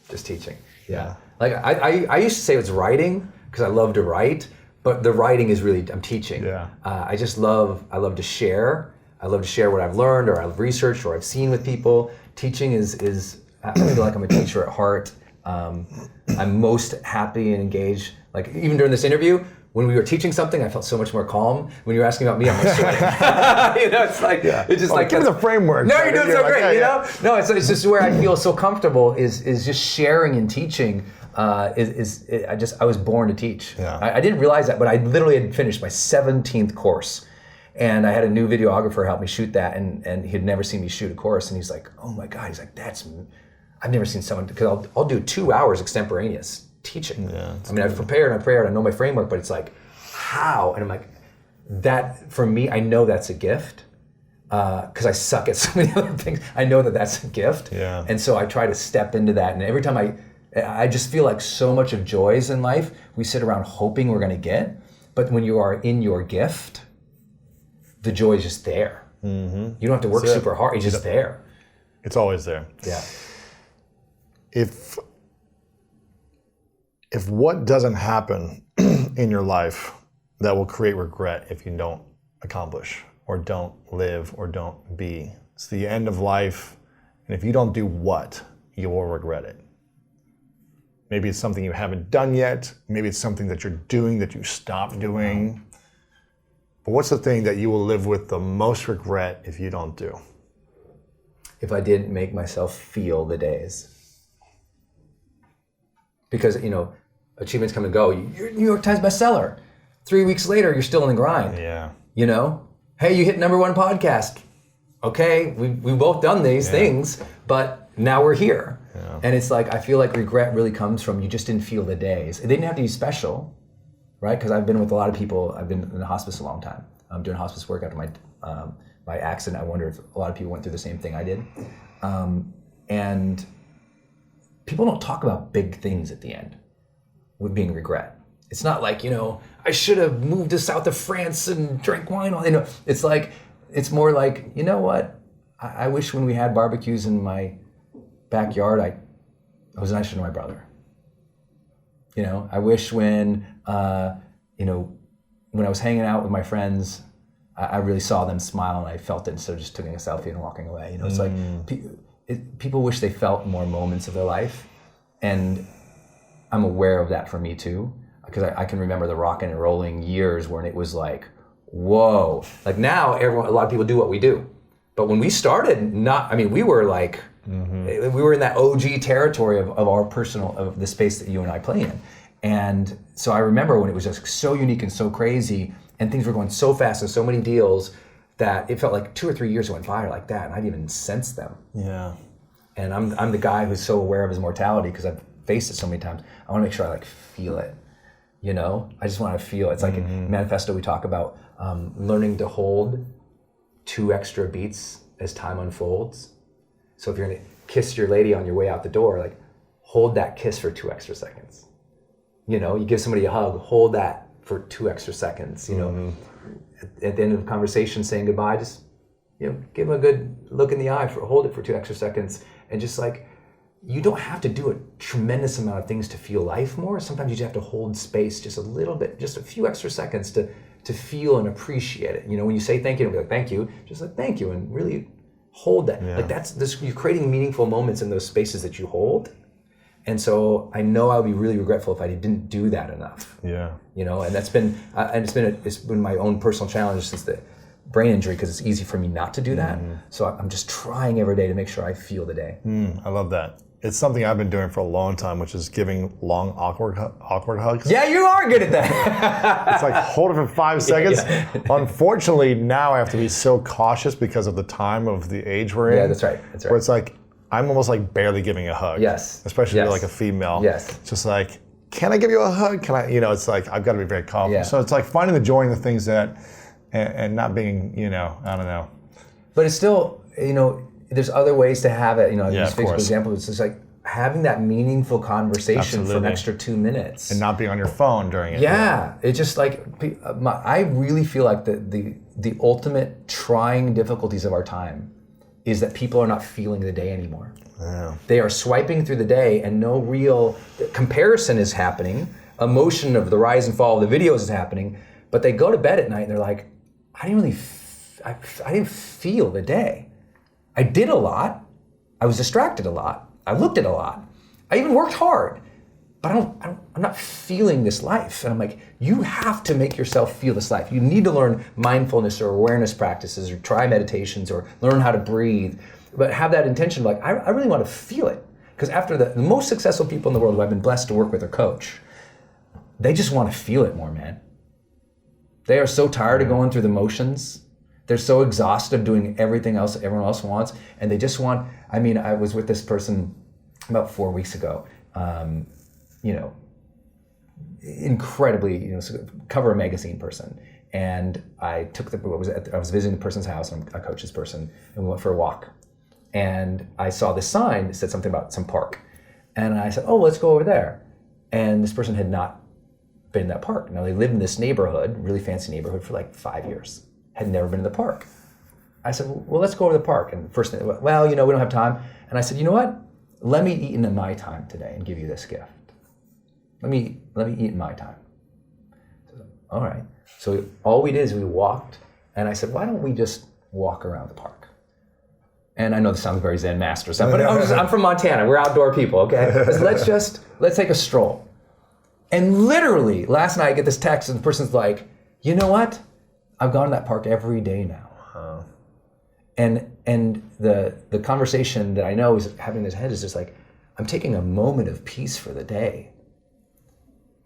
Just teaching. Yeah. Like I used to say it's writing, because I love to write, but the writing is really, I'm teaching. Yeah. I love to share. I love to share what I've learned or I've researched or I've seen with people. Teaching is I feel like I'm a teacher at heart. I'm most happy and engaged. Like even during this interview, when we were teaching something, I felt so much more calm. When you were asking about me, I'm like sweating. You know, it's like, it's just like. Give me the framework. No, you're doing so great, you know? No, it's just where I feel so comfortable is just sharing and teaching. I was born to teach. Yeah. I didn't realize that, but I literally had finished my 17th course. And I had a new videographer help me shoot that, and he'd never seen me shoot a course. And he's like, oh my God, he's like, I've never seen someone, because I'll do 2 hours extemporaneous teaching. Yeah, I mean, I've prepared, I know my framework, but it's like, how? And I'm like, that, for me, I know that's a gift, because I suck at so many other things. I know that that's a gift. Yeah. And so I try to step into that. And every time I just feel like so much of joys in life, we sit around hoping we're going to get. But when you are in your gift, the joy is just there. Mm-hmm. You don't have to work super hard. It's just there. It's always there. Yeah. If what doesn't happen in your life that will create regret if you don't accomplish or don't live or don't be, it's the end of life. And if you don't do what, you will regret it. Maybe it's something you haven't done yet. Maybe it's something that you're doing that you stopped doing. But what's the thing that you will live with the most regret if you don't do? If I didn't make myself feel the days. Because, you know, achievements come and go. You're New York Times bestseller. 3 weeks later, you're still in the grind. Yeah. You know? Hey, you hit #1 podcast. Okay, we've both done these things, but now we're here. Yeah. And it's like, I feel like regret really comes from you just didn't feel the days. It didn't have to be special, right? Because I've been with a lot of people. I've been in the hospice a long time. doing hospice work after my accident. I wonder if a lot of people went through the same thing I did. And people don't talk about big things at the end with being regret. It's not like, I should have moved to south of France and drank wine. It's like, it's more like, you know what? I wish when we had barbecues in my backyard, I was nicer to my brother. I wish when I was hanging out with my friends, I really saw them smile and I felt it instead of just taking a selfie and walking away. It's like people wish they felt more moments of their life, and I'm aware of that for me too, because I can remember the rocking and rolling years when it was like, whoa. Like now, a lot of people do what we do, but when we started, we were like, we were in that OG territory of our of the space that you and I play in. And so I remember when it was just so unique and so crazy, and things were going so fast and so many deals that it felt like 2 or 3 years went by like that, and I didn't even sense them. Yeah. And I'm the guy who's so aware of his mortality because I've faced it so many times. I want to make sure I feel it. I just want to feel it. It's like in Manifesto we talk about learning to hold 2 extra beats as time unfolds. So if you're gonna kiss your lady on your way out the door, hold that kiss for 2 extra seconds. You give somebody a hug, hold that for 2 extra seconds. At the end of the conversation, saying goodbye, just give them a good look in the eye, hold it for 2 extra seconds, and just you don't have to do a tremendous amount of things to feel life more. Sometimes you just have to hold space just a little bit, just a few extra seconds to feel and appreciate it. When you say thank you, it'll be thank you, just thank you, and really hold that. Yeah. You're creating meaningful moments in those spaces that you hold. And so I know I'll be really regretful if I didn't do that enough. Yeah. And that's been, it's been my own personal challenge since the brain injury, because it's easy for me not to do that. So I'm just trying every day to make sure I feel the day. I love that. It's something I've been doing for a long time, which is giving long, awkward hugs. Yeah, you are good at that. It's hold it for 5 seconds. Yeah. Unfortunately, now I have to be so cautious because of the time of the age we're in. Yeah, that's right. Where it's I'm almost barely giving a hug. Yes. Especially a female. Yes. It's just can I give you a hug? Can I, it's I've got to be very confident. Yeah. So it's finding the joy in the things that, and not being, I don't know. But it's still, there's other ways to have it. This Facebook example, it's just having that meaningful conversation for an extra 2 minutes. And not being on your phone during it. Yeah. It's just I really feel like the ultimate trying difficulties of our time is that people are not feeling the day anymore. Yeah. They are swiping through the day and no real comparison is happening. Emotion of the rise and fall of the videos is happening, but they go to bed at night and they're like, I didn't feel the day. I did a lot. I was distracted a lot. I looked at a lot. I even worked hard, but I'm not feeling this life. And I'm you have to make yourself feel this life. You need to learn mindfulness or awareness practices or try meditations or learn how to breathe, but have that intention of I really want to feel it. Because after the most successful people in the world who I've been blessed to work with or coach, they just want to feel it more, man. They are so tired of going through the motions. They're so exhausted of doing everything else that everyone else wants. And they just want, I was with this person about 4 weeks ago, incredibly, cover a magazine person. And I was visiting the person's house, and I coached this person, and we went for a walk. And I saw this sign that said something about some park. And I said, let's go over there. And this person had not been in that park. Now they lived in this neighborhood, really fancy neighborhood, for 5 years. Had never been in the park. I said, well, let's go over to the park. And the first thing, we don't have time. And I said, you know what? Let me eat in my time today and give you this gift. Let me eat in my time. So, all right. So all we did is we walked, and I said, why don't we just walk around the park? And I know this sounds very Zen master stuff, but I'm from Montana. We're outdoor people, okay? Let's take a stroll. And literally, last night I get this text, and the person's like, you know what? I've gone to that park every day now. Wow. And the conversation that I know is having in his head is just I'm taking a moment of peace for the day,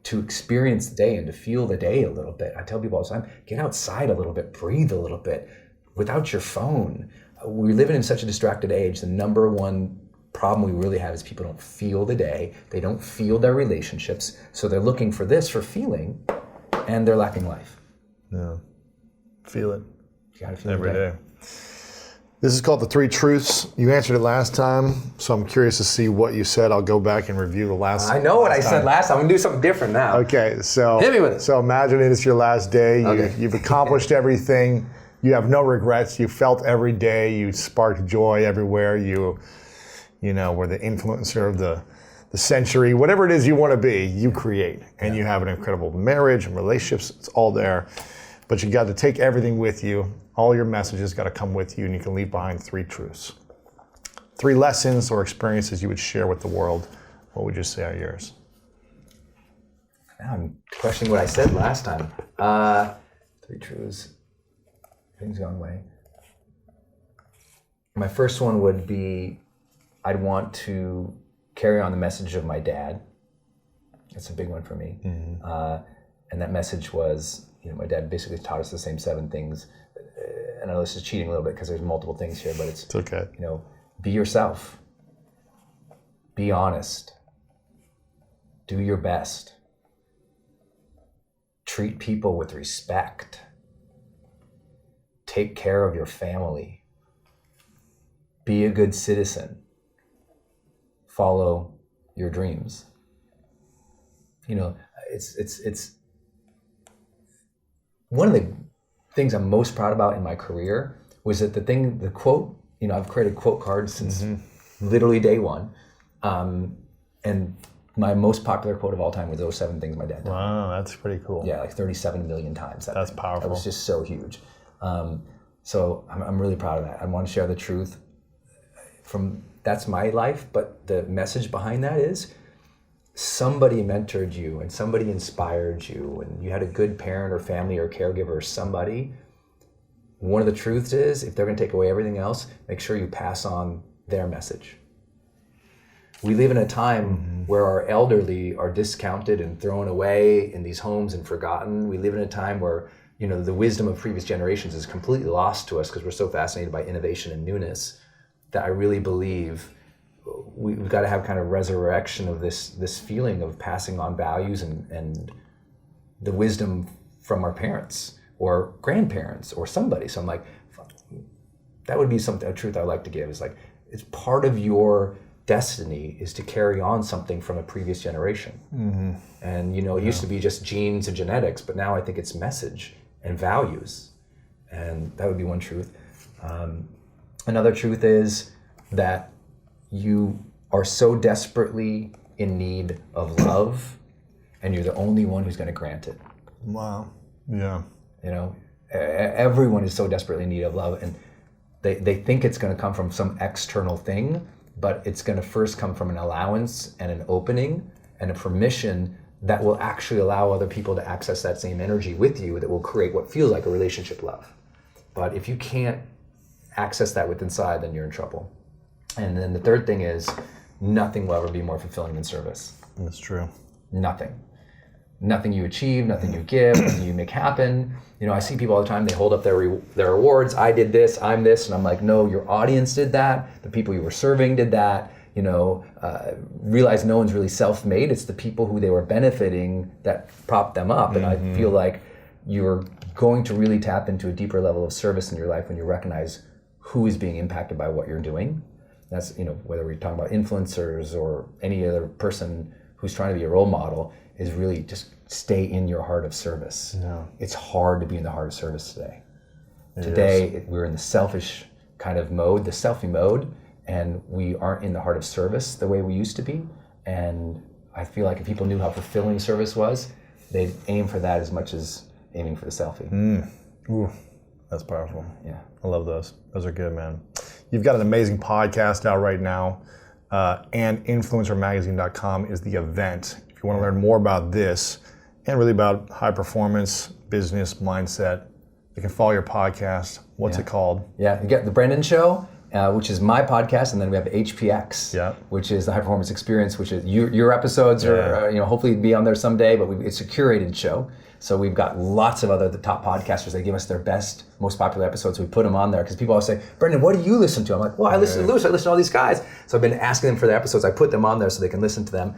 to experience the day and to feel the day a little bit. I tell people all the time, get outside a little bit, breathe a little bit, without your phone. We're living in such a distracted age. The number one problem we really have is people don't feel the day. They don't feel their relationships. So they're looking for this for feeling, and they're lacking life. Yeah. Feel it. You gotta feel every day. This is called The 3 Truths. You answered it last time, so I'm curious to see what you said. I'll go back and review the last I know what I said last time. I'm gonna do something different now. Okay, so hit me with it. So imagine it is your last day. You've accomplished everything. You have no regrets. You felt every day. You sparked joy everywhere. You were the influencer of the century. Whatever it is you want to be, you create. And you have an incredible marriage and relationships. It's all there. But you got to take everything with you. All your messages got to come with you, and you can leave behind 3 truths. 3 lessons or experiences you would share with the world. What would you say are yours? Now I'm questioning what I said last time. 3 truths. Things going away. My first one would be, I'd want to carry on the message of my dad. That's a big one for me. Mm-hmm. And that message was, my dad basically taught us the same 7 things. And I know this is cheating a little bit because there's multiple things here, but it's okay. Be yourself. Be honest. Do your best. Treat people with respect. Take care of your family. Be a good citizen. Follow your dreams. It's one of the things I'm most proud about in my career was that the quote, I've created quote cards since literally day one. And my most popular quote of all time was those 7 things my dad taught me. Wow, that's pretty cool. Yeah, like 37 million times. That's powerful. That was just so huge. So I'm really proud of that. I want to share the truth that's my life, but the message behind that is somebody mentored you and somebody inspired you and you had a good parent or family or caregiver or somebody. One of the truths is if they're going to take away everything else, make sure you pass on their message. We live in a time where our elderly are discounted and thrown away in these homes and forgotten. We live in a time where the wisdom of previous generations is completely lost to us because we're so fascinated by innovation and newness that I really believe we've got to have kind of resurrection of this feeling of passing on values and the wisdom from our parents or grandparents or somebody. So I'm like, that would be a truth I like to give is like, it's part of your destiny is to carry on something from a previous generation. Mm-hmm. And it used to be just genes and genetics, but now I think it's message and values. And that would be one truth. Another truth is that you are so desperately in need of love and you're the only one who's going to grant it. Wow. Yeah. Everyone is so desperately in need of love and they think it's going to come from some external thing, but it's going to first come from an allowance and an opening and a permission that will actually allow other people to access that same energy with you that will create what feels like a relationship love. But if you can't access that within inside, then you're in trouble. And then the third thing is nothing will ever be more fulfilling than service. That's true. Nothing. Nothing you achieve, nothing you give, nothing you make happen. I see people all the time, they hold up their awards. I did this, I'm this. And I'm like, no, your audience did that. The people you were serving did that. Realize no one's really self-made. It's the people who they were benefiting that propped them up. And I feel like you're going to really tap into a deeper level of service in your life when you recognize who is being impacted by what you're doing. That's, whether we're talking about influencers or any other person who's trying to be a role model, is really just stay in your heart of service. Yeah. It's hard to be in the heart of service today. We're in the selfish kind of mode, the selfie mode, and we aren't in the heart of service the way we used to be. And I feel like if people knew how fulfilling service was, they'd aim for that as much as aiming for the selfie. Ooh, that's powerful. Yeah. I love those. Those are good, man. You've got an amazing podcast out right now, and influencermagazine.com is the event. If you want to learn more about this and really about high performance, business, mindset, you can follow your podcast. What's it called? Yeah, you get the Brendon Show, which is my podcast, and then we have HPX, which is the High Performance Experience, which is your episodes are hopefully be on there someday, but it's a curated show. So we've got lots of the top podcasters. They give us their best, most popular episodes. We put them on there because people always say, Brendon, what do you listen to? I'm like, well, I listen to Lewis. I listen to all these guys. So I've been asking them for their episodes. I put them on there so they can listen to them.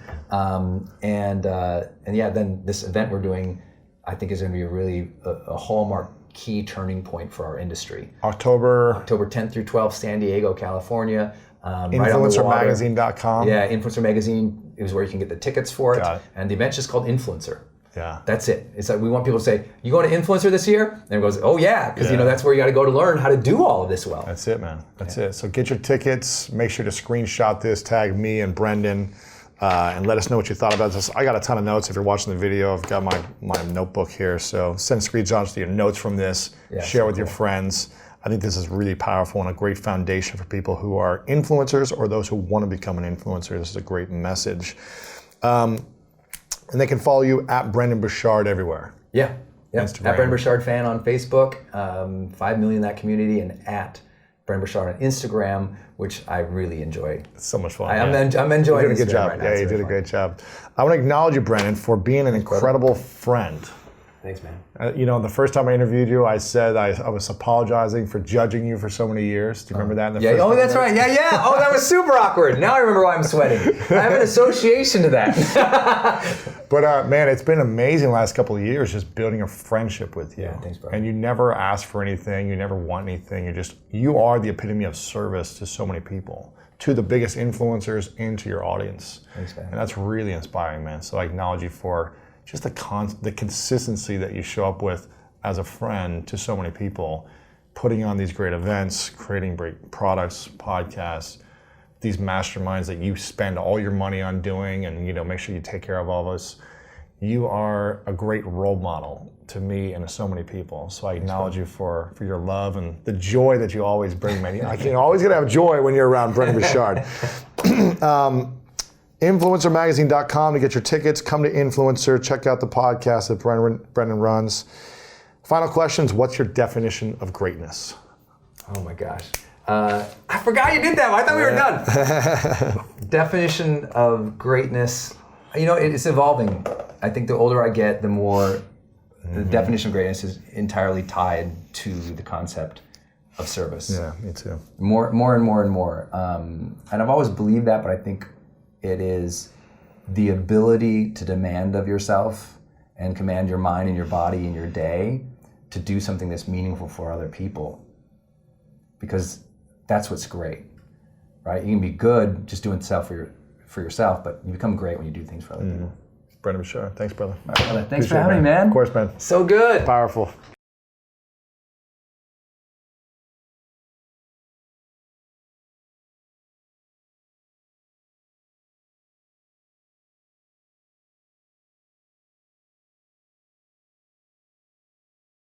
Then this event we're doing, I think is going to be a hallmark key turning point for our industry. October 10th through 12th, San Diego, California. InfluencerMagazine.com. Yeah, Influencer Magazine is where you can get the tickets for it. And the event's just called Influencer. Yeah. That's it. It's like we want people to say, you going to Influencer this year? And everyone goes, oh yeah, because that's where you got to go to learn how to do all of this well. That's it, man. That's it. So get your tickets. Make sure to screenshot this, tag me and Brendon, and let us know what you thought about this. I got a ton of notes. If you're watching the video, I've got my notebook here. So send screenshots to your notes from this. Share with your friends. I think this is really powerful and a great foundation for people who are influencers or those who want to become an influencer. This is a great message. And they can follow you at Brendon Burchard everywhere. Yeah. Instagram. At Brendon Burchard fan on Facebook, 5 million in that community, and at Brendon Burchard on Instagram, which I really enjoy. It's so much fun. I'm enjoying it. You did a good job. Right now. Yeah, you did a great job. I want to acknowledge you, Brendon, for being an incredible friend. Thanks, man. The first time I interviewed you, I said I was apologizing for judging you for so many years. Do you remember that? Oh, that's right. Yeah. Oh, that was super awkward. Now I remember why I'm sweating. I have an association to that. But man, it's been amazing the last couple of years just building a friendship with you. Yeah, thanks, bro. And you never ask for anything. You never want anything. You are the epitome of service to so many people, to the biggest influencers, and to your audience. Thanks, man. And that's really inspiring, man. So I acknowledge you for just the consistency that you show up with as a friend to so many people, putting on these great events, creating great products, podcasts, these masterminds that you spend all your money on doing, and make sure you take care of all of us. You are a great role model to me and to so many people. So I acknowledge you for your love and the joy that you always bring, man. You're always gonna have joy when you're around Brendon Burchard. InfluencerMagazine.com to get your tickets. Come to Influencer. Check out the podcast that Brendon runs. Final questions. What's your definition of greatness? Oh my gosh. I forgot you did that. I thought we were done. Definition of greatness. It's evolving. I think the older I get, the more the definition of greatness is entirely tied to the concept of service. Yeah, me too. More and more and more. And I've always believed that, but I think it is the ability to demand of yourself and command your mind and your body and your day to do something that's meaningful for other people. Because that's what's great, right? You can be good just doing stuff for yourself, but you become great when you do things for other people. Brendon Burchard, thanks, brother. Thanks for having me, man. Of course, man. So good. Powerful.